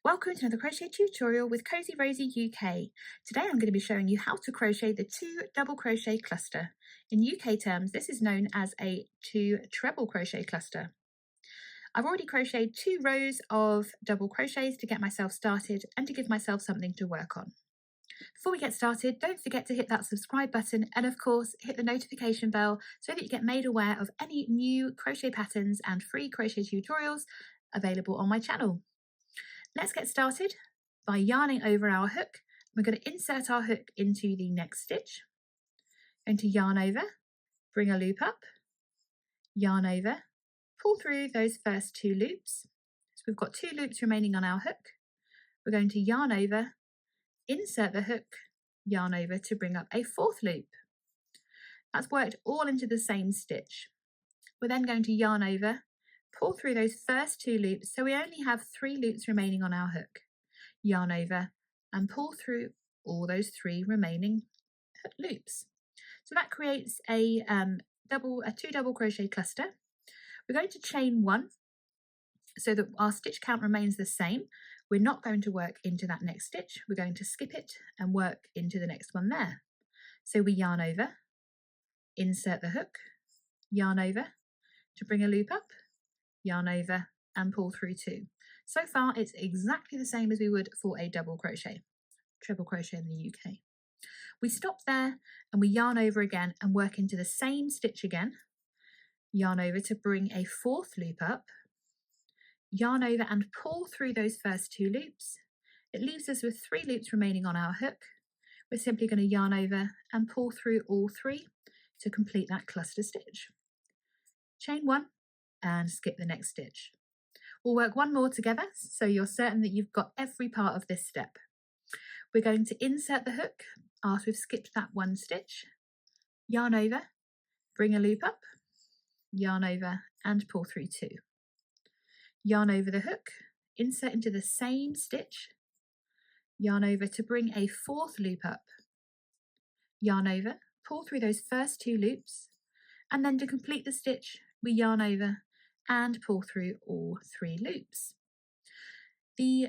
Welcome to another crochet tutorial with Cozy Rosie UK. Today I'm going to be showing you how to crochet the 2 double crochet cluster. In UK terms, this is known as a 2 treble crochet cluster. I've already crocheted 2 rows of double crochets to get myself started and to give myself something to work on. Before we get started, don't forget to hit that subscribe button and of course hit the notification bell so that you get made aware of any new crochet patterns and free crochet tutorials available on my channel. Let's get started by yarning over our hook. We're going to insert our hook into the next stitch. Going to yarn over, bring a loop up, yarn over, pull through those first 2 loops. So we've got 2 loops remaining on our hook. We're going to yarn over, insert the hook, yarn over to bring up a 4th loop. That's worked all into the same stitch. We're then going to yarn over, pull through those first 2 loops, so we only have 3 loops remaining on our hook. Yarn over and pull through all those 3 remaining loops. So that creates a 2 double crochet cluster. We're going to chain 1 so that our stitch count remains the same. We're not going to work into that next stitch. We're going to skip it and work into the next one there. So we yarn over, insert the hook, yarn over to bring a loop up, yarn over and pull through 2. So far it's exactly the same as we would for a double crochet, treble crochet in the UK. We stop there and we yarn over again and work into the same stitch again, yarn over to bring a 4th loop up, yarn over and pull through those first 2 loops. It leaves us with 3 loops remaining on our hook. We're simply going to yarn over and pull through all 3 to complete that cluster stitch. Chain 1 and skip the next stitch. We'll work one more together so you're certain that you've got every part of this step. We're going to insert the hook after we've skipped that 1 stitch, yarn over, bring a loop up, yarn over and pull through 2. Yarn over the hook, insert into the same stitch, yarn over to bring a 4th loop up, yarn over, pull through those first 2 loops, and then to complete the stitch we yarn over and pull through all 3 loops. The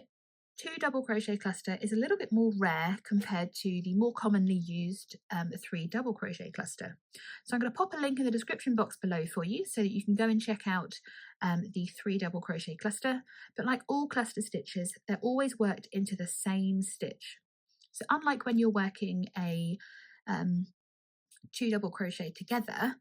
2 double crochet cluster is a little bit more rare compared to the more commonly used 3 double crochet cluster. So I'm going to pop a link in the description box below for you so that you can go and check out the 3 double crochet cluster. But like all cluster stitches, they're always worked into the same stitch. So unlike when you're working a 2 double crochet together,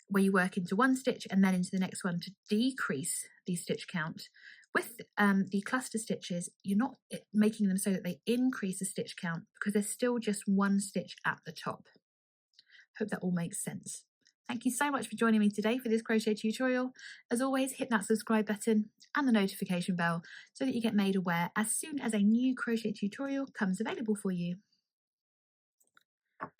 where you work into 1 stitch and then into the next one to decrease the stitch count. With the cluster stitches, you're not making them so that they increase the stitch count because there's still just 1 stitch at the top. Hope that all makes sense. Thank you so much for joining me today for this crochet tutorial. As always, hit that subscribe button and the notification bell so that you get made aware as soon as a new crochet tutorial comes available for you.